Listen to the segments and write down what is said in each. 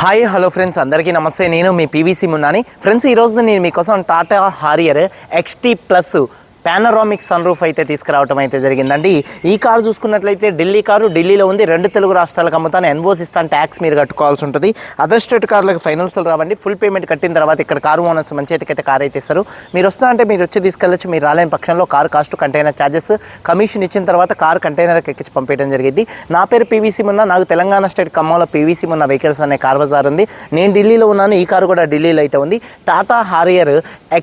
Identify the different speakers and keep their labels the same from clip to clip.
Speaker 1: Hi hello friends, అందరికీ నమస్తే. నేను మీ పీవీసీ మున్నాని. ఫ్రెండ్స్, ఈరోజు నేను మీకోసం Tata Harrier XT plus panoramic sun roof అయితే తీసుకురావడం అయితే జరిగిందండి. ఈ కారు చూసుకున్నట్లయితే ఢిల్లీ కారు, ఢిల్లీలో ఉంది. 2 తెలుగు రాష్ట్రాలకు అమ్ముతాను. ఎన్ఓసి ఇస్తాను, ట్యాక్స్ మీరు కట్టుకోవాల్సి ఉంటుంది. అదర్ స్టేట్ కార్లకు ఫైనాన్స్లు రావండి. ఫుల్ పేమెంట్ కట్టిన తర్వాత ఇక్కడ కారు ఓనర్స్ మంచి అయితే కారు అయితే ఇస్తారు. మీరు వస్తా అంటే మీరు వచ్చి తీసుకెళ్ళచ్చు. మీరు రాలేని పక్షంలో car cost, container charges, commission ఇచ్చిన తర్వాత కారు కంటైనర్కి ఎక్కించి పంపించడం జరిగింది. నా పేరు పీవీసీ మున్నా. నాకు తెలంగాణ స్టేట్ ఖమ్మంలో పీవీసీ మున్నా వెహికల్స్ అనే కార్ బజార్ ఉంది. నేను ఢిల్లీలో ఉన్నాను. ఈ కారు కూడా ఢిల్లీలో అయితే ఉంది. Tata Harrier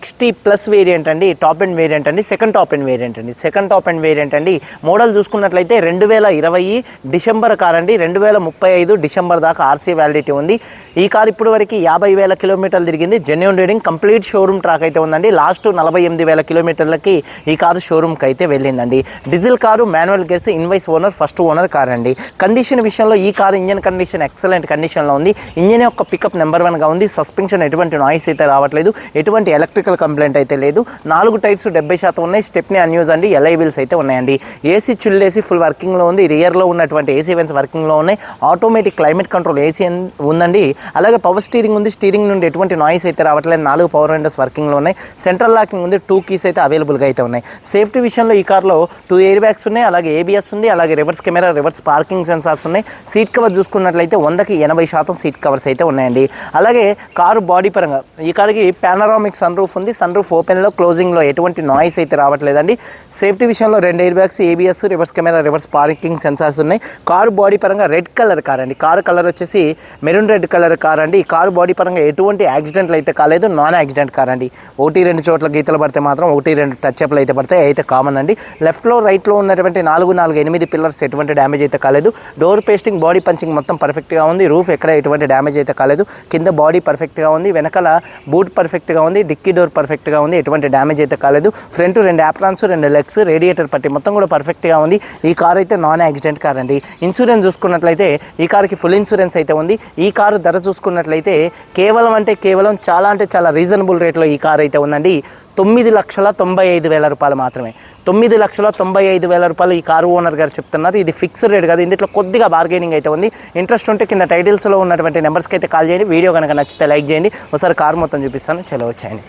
Speaker 1: XT plus variant అండి. టాప్ అండ్ వేరియంట్ అండి. సెకండ్ టాప్ అండ్ వేరియంట్ అండి. మోడల్ చూసుకున్నట్లయితే 2020 డిసెంబర్ కార్ అండి. 2035 డిసెంబర్ దాకా ఆర్సీ వ్యాలిడిటీ ఉంది. ఈ కార్ ఇప్పుడు వరకు 50,000 కిలోమీటర్లు తిరిగింది. Genuine reading, complete showroom track అయితే ఉందండి. లాస్ట్ 48,000 కిలోమీటర్లకి ఈ కారు షోరూమ్కి అయితే వెళ్ళిందండి. Diesel car, manual gears, invoice owner, first owner car అండి. కండిషన్ విషయంలో ఈ కారు ఇంజన్ కండిషన్ ఎక్సలెంట్ కండిషన్లో ఉంది. ఇంజన్ యొక్క పికప్ నెంబర్ 1గా ఉంది. సస్పెన్షన్ ఎటువంటి నాయిస్ అయితే రావట్లేదు. ఎటువంటి ఎలక్ట్రికల్ కంప్లైంట్ అయితే లేదు. 4 టైర్స్ 70% ఉన్నాయి. స్టెప్నీ అన్యూజ్ అండి. ఎల్ఐ వీల్స్ అయితే ఉన్నాయండి. ఏసీ చిల్డ్ ఏసీ ఫుల్ వర్కింగ్లో ఉంది. రియర్లో ఉన్నటువంటి ఏసీ వెన్స్ వర్కింగ్లో ఉన్నాయి. ఆటోమేటిక్ క్లైమేట్ కంట్రోల్ ఏసీ ఉందండి. అలాగే పవర్ స్టీరింగ్ ఉంది. స్టీరింగ్ నుండి ఎటువంటి నాయిస్ అయితే రావట్లేదు. 4 పవర్ విండోస్ వర్కింగ్లో ఉన్నాయి. సెంట్రల్ లాకింగ్ ఉంది. 2 కీస్ అయితే అవైలబుల్గా అయితే ఉన్నాయి. సేఫ్టీ విషయంలో ఈ కార్లో 2 ఎయిర్ బ్యాగ్స్ ఉన్నాయి. అలాగే ABS ఉంది. అలాగే reverse camera, reverse parking sensors ఉన్నాయి. సీట్ కవర్ చూసుకున్నట్లయితే 100కి 80% సీట్ కవర్స్ అయితే ఉన్నాయండి. అలాగే కారు బాడీ పరంగా ఈ కారుకి పానరామిక్ సన్ రూఫ్ ఉంది. సన్ రూఫ్ ఓపెన్లో, క్లోజింగ్లో ఎటువంటి నాయిస్ అయితే రావట్లేదండి. సేఫ్టీ విషయంలో 2 air bags, ABS, reverse camera, reverse parking sensors ఉన్నాయి. కారు బాడీ పరంగా రెడ్ కలర్ కార్ అండి. కారు కలర్ వచ్చేసి మెరూన్ రెడ్ కలర్ కార్ అండి. ఈ కారు బాడీ పరంగా ఎటువంటి యాక్సిడెంట్లు అయితే కాలేదు. నాన్ యాక్సిడెంట్ కార్ అండి. 1-2 చోట్ల గీతలు పడితే మాత్రం 1-2 టచ్అప్లు అయితే పడతాయి. అయితే కామన్ అండి. లెఫ్ట్లో రైట్లో ఉన్నటువంటి 4-8 పిల్లర్స్ ఎటువంటి డ్యామేజ్ అయితే కాలేదు. డోర్ పేస్టింగ్, బాడీ పంచింగ్ మొత్తం పర్ఫెక్ట్గా ఉంది. రూఫ్ ఎక్కడ ఎటువంటి డ్యామేజ్ అయితే కాలేదు. కింద బాడీ పర్ఫెక్ట్గా ఉంది. వెనకాల బూట్ పర్ఫెక్ట్గా ఉంది. డిక్కీ డోర్ పర్ఫెక్ట్గా ఉంది. ఎటువంటి డ్యామేజ్ అయితే కాలేదు. ఫ్రంట్ 2 యాప్రాన్స్, 2 లెగ్స్, రేడియేటర్ పట్టి మొత్తం కూడా పర్ఫెక్ట్గా ఉంది. ఈ కార్ అయితే నాన్ యాక్సిడెంట్ కార్ అండి. ఇన్సూరెన్స్ చూసుకున్నట్లయితే ఈ కార్కి ఫుల్ ఇన్సూరెన్స్ అయితే ఉంది. ఈ కారు ధర చూసుకున్నట్లయితే కేవలం చాలా రీజనబుల్ రేట్లో ఈ కార్ అయితే ఉందండి. 9,95,000 రూపాయలు మాత్రమే. 9,95,000 రూపాయలు ఈ కారు ఓనర్ గారు చెప్తున్నారు. ఇది ఫిక్స్డ్ రేట్ కాదు. ఇందులో కొద్దిగా బార్గెనింగ్ అయితే ఉంది. ఇంట్రెస్ట్ ఉంటే కింద టైటిల్స్లో ఉన్నటువంటి నెంబర్స్కి అయితే కాల్ చేయండి. వీడియో కనుక నచ్చితే లైక్ చేయండి. ఒకసారి కారు మొత్తం చూపిస్తాను. చలో వచ్చేయండి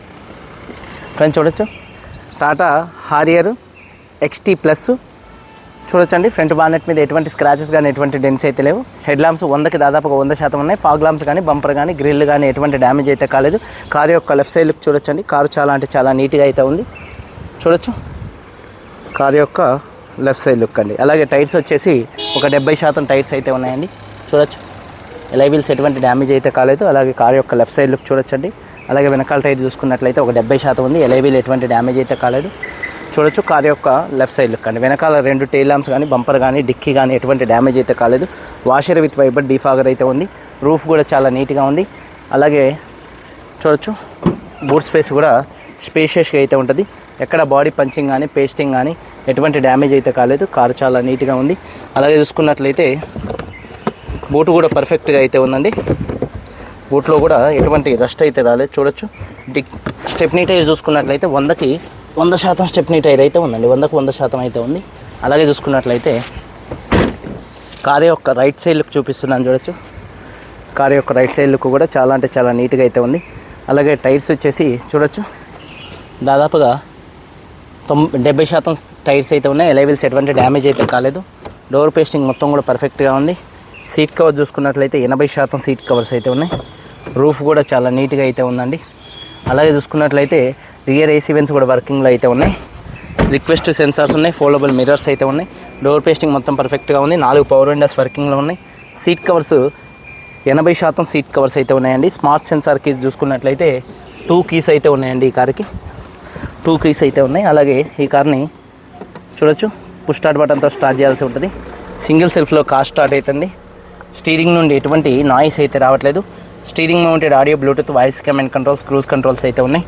Speaker 1: ఫ్రెండ్స్. చూడొచ్చు టాటా హారియర్ XT ప్లస్ చూడొచ్చండి. ఫ్రంట్ బానెట్ మీద ఎటువంటి స్క్రాచెస్ కానీ ఎటువంటి డెన్స్ అయితే లేవు. హెడ్ ల్యాంప్స్ 100కి దాదాపుగా 100% ఉన్నాయి. ఫాగ్ ల్యాంప్స్ కానీ, బంపర్ కానీ, గ్రిల్ కానీ ఎటువంటి డ్యామేజ్ అయితే కాలేదు. కారు యొక్క లెఫ్ట్ సైడ్ లుక్ చూడొచ్చండి. కారు చాలా నీట్గా అయితే ఉంది. చూడొచ్చు కారు యొక్క లెఫ్ట్ సైడ్ లుక్ అండి. అలాగే టైర్స్ వచ్చేసి ఒక 70% టైర్స్ అయితే ఉన్నాయండి. చూడొచ్చు ఎల్ఐ వీల్స్ ఎటువంటి డ్యామేజ్ అయితే కాలేదు. అలాగే కారు యొక్క లెఫ్ట్ సైడ్ లుక్ చూడొచ్చండి. అలాగే వెనకాల టైర్ చూసుకున్నట్లయితే ఒక 70% ఉంది. ఎల్ఐ వీల్ ఎటువంటి డ్యామేజ్ అయితే కాలేదు. చూడొచ్చు కారు యొక్క లెఫ్ట్ సైడ్ లుక్ అండి. వెనకాల 2 టైల్ ల్యాంప్స్ కానీ, బంపర్ కానీ, డిక్కీ కానీ ఎటువంటి డ్యామేజ్ అయితే కాలేదు. వాషర్ విత్ వైబర్ డీఫాగర్ అయితే ఉంది. రూఫ్ కూడా చాలా నీట్గా ఉంది. అలాగే చూడొచ్చు బూట్ స్పేస్ కూడా స్పేషియస్గా అయితే ఉంటుంది. ఎక్కడ బాడీ పంచింగ్ కానీ, పేస్టింగ్ కానీ ఎటువంటి డ్యామేజ్ అయితే కాలేదు. కారు చాలా నీట్గా ఉంది. అలాగే చూసుకున్నట్లయితే బూట్ కూడా పర్ఫెక్ట్గా అయితే ఉందండి. బూట్లో కూడా ఎటువంటి రస్ట్ అయితే రాలేదు. చూడొచ్చు స్టెప్నీ టైర్ చూసుకున్నట్లయితే 100కి 100% స్టెప్నీ టైర్ అయితే ఉందండి. 100కి 100% అయితే ఉంది. అలాగే చూసుకున్నట్లయితే కారు యొక్క రైట్ సైడ్ లుక్ చూపిస్తున్నాను. చూడొచ్చు కారు యొక్క రైట్ సైడ్ లుక్ కూడా చాలా నీట్గా అయితే ఉంది. అలాగే టైర్స్ వచ్చేసి చూడొచ్చు దాదాపుగా 70% టైర్స్ అయితే ఉన్నాయి. ఎల్ఐ వీల్స్ ఎటువంటి డ్యామేజ్ అయితే కాలేదు. డోర్ పేస్టింగ్ మొత్తం కూడా పర్ఫెక్ట్గా ఉంది. సీట్ కవర్ చూసుకున్నట్లయితే 80% సీట్ కవర్స్ అయితే ఉన్నాయి. రూఫ్ కూడా చాలా నీట్గా అయితే ఉందండి. అలాగే చూసుకున్నట్లయితే రియర్ ఏసీ వెన్స్ కూడా వర్కింగ్లో అయితే ఉన్నాయి. రిక్వెస్ట్ సెన్సార్స్ ఉన్నాయి. ఫోల్డబుల్ మిర్రర్స్ అయితే ఉన్నాయి. డోర్ పేస్టింగ్ మొత్తం పర్ఫెక్ట్గా ఉంది. 4 పవర్ విండోస్ వర్కింగ్లో ఉన్నాయి. సీట్ కవర్స్ 80% సీట్ కవర్స్ అయితే ఉన్నాయండి. స్మార్ట్ సెన్సార్ కీస్ చూసుకున్నట్లయితే 2 కీస్ అయితే ఉన్నాయండి. ఈ కార్కి 2 కీస్ అయితే ఉన్నాయి. అలాగే ఈ కార్ని చూడొచ్చు పుష్ స్టార్ట్ బటన్తో స్టార్ట్ చేయాల్సి ఉంటుంది. సింగిల్ సెల్ఫ్లో కార్ స్టార్ట్ అవుతుంది. స్టీరింగ్ నుండి ఎటువంటి నాయిస్ అయితే రావట్లేదు. Steering mounted audio, Bluetooth, voice command controls, cruise controls అయితే ఉన్నాయి.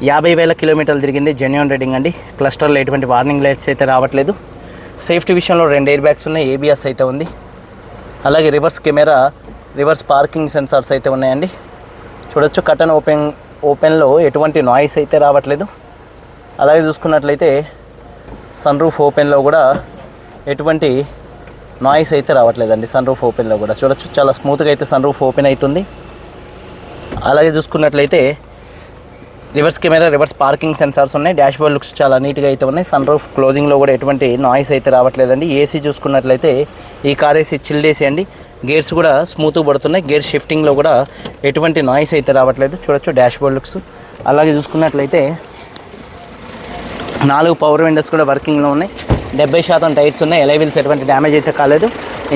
Speaker 1: 50,000 కిలోమీటర్లు తిరిగింది. జెన్యూన్ రేటింగ్ అండి. క్లస్టర్లో ఎటువంటి వార్నింగ్ లైట్స్ అయితే రావట్లేదు. సేఫ్టీ విషయంలో 2 ఎయిర్ బ్యాగ్స్ ఉన్నాయి. ABS అయితే ఉంది. అలాగే reverse camera, reverse parking sensors అయితే ఉన్నాయండి. చూడొచ్చు కర్టన్ ఓపెన్లో ఎటువంటి నాయిస్ అయితే రావట్లేదు. అలాగే చూసుకున్నట్లయితే సన్ రూఫ్ ఓపెన్లో కూడా ఎటువంటి నాయిస్ అయితే రావట్లేదండి సన్ రూఫ్ ఓపెన్లో కూడా. చూడొచ్చు చాలా స్మూత్గా అయితే సన్ రూఫ్ ఓపెన్ అవుతుంది. అలాగే చూసుకున్నట్లయితే reverse camera, reverse parking sensors ఉన్నాయి. డాష్ బోర్డ్ లుక్స్ చాలా నీట్గా అయితే ఉన్నాయి. సన్ రూఫ్ క్లోజింగ్లో కూడా ఎటువంటి నాయిస్ అయితే రావట్లేదండి. ఏసీ చూసుకున్నట్లయితే ఈ కార్ ఏసీ చిల్డ్ ఏసీ అండి. గేర్స్ కూడా స్మూత్గా పడుతున్నాయి. గేర్ షిఫ్టింగ్లో కూడా ఎటువంటి నాయిస్ అయితే రావట్లేదు. చూడొచ్చు డాష్ బోర్డ్ లుక్స్. అలాగే చూసుకున్నట్లయితే 4 పవర్ విండోస్ కూడా వర్కింగ్లో ఉన్నాయి. 70% టైర్స్ ఉన్నాయి. ఎలై వీల్స్ ఎటువంటి డ్యామేజ్ అయితే కాలేదు.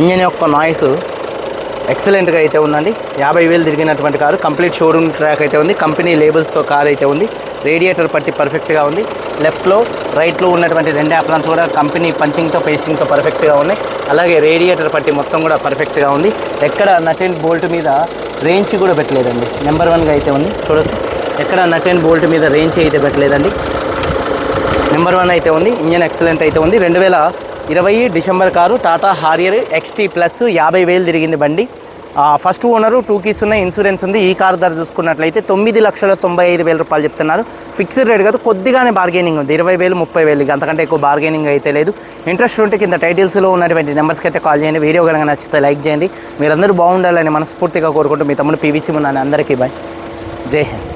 Speaker 1: ఇంజన్ యొక్క నాయిస్ ఎక్సలెంట్గా అయితే ఉందండి. 50,000 తిరిగినటువంటి కారు. కంప్లీట్ షోరూమ్ ట్రాక్ అయితే ఉంది. కంపెనీ లేబుల్స్తో కార్ అయితే ఉంది. రేడియేటర్ పట్టి పర్ఫెక్ట్గా ఉంది. లెఫ్ట్లో రైట్లో ఉన్నటువంటి 2 యాప్రాన్స్ కూడా కంపెనీ పంచింగ్తో పేస్టింగ్తో పర్ఫెక్ట్గా ఉన్నాయి. అలాగే రేడియేటర్ పట్టి మొత్తం కూడా పర్ఫెక్ట్గా ఉంది. ఎక్కడ నట్ అండ్ బోల్ట్ మీద రేంజ్ కూడా పెట్టలేదండి. నెంబర్ 1గా అయితే ఉంది. చూడొచ్చు ఎక్కడ నట్ అండ్ బోల్ట్ మీద రేంజ్ అయితే పెట్టలేదండి. నెంబర్ 1 అయితే ఉంది. ఇంజన్ ఎక్సలెంట్ అయితే ఉంది. 2020 December car. Tata Harrier XT plus 50,000 తిరిగింది బండి. ఫస్ట్ ఓనరు 2 keys ఉన్నాయి. ఇన్సూరెన్స్ ఉంది. ఈ కార్ ధర చూసుకున్నట్లయితే 9,95,000 రూపాయలు చెప్తున్నారు. ఫిక్స్డ్ రేట్ కాదు, కొద్దిగానే బార్గెనింగ్ ఉంది. 20,000, 30,000 అంతకంటే ఎక్కువ బార్గెనింగ్ అయితే లేదు. ఇంట్రెస్ట్ ఉంటే కింద టైటిల్స్లో ఉన్నటువంటి నెంబర్స్కి అయితే కాల్ చేయండి. వీడియో కనుక నచ్చితే లైక్ చేయండి. మీరందరూ బాగుండాలని మనస్ఫూర్తిగా కోరుకుంటూ మీ తమ్ముడు PVC మున్నాని. అందరికీ బాయ్. జై హింద్.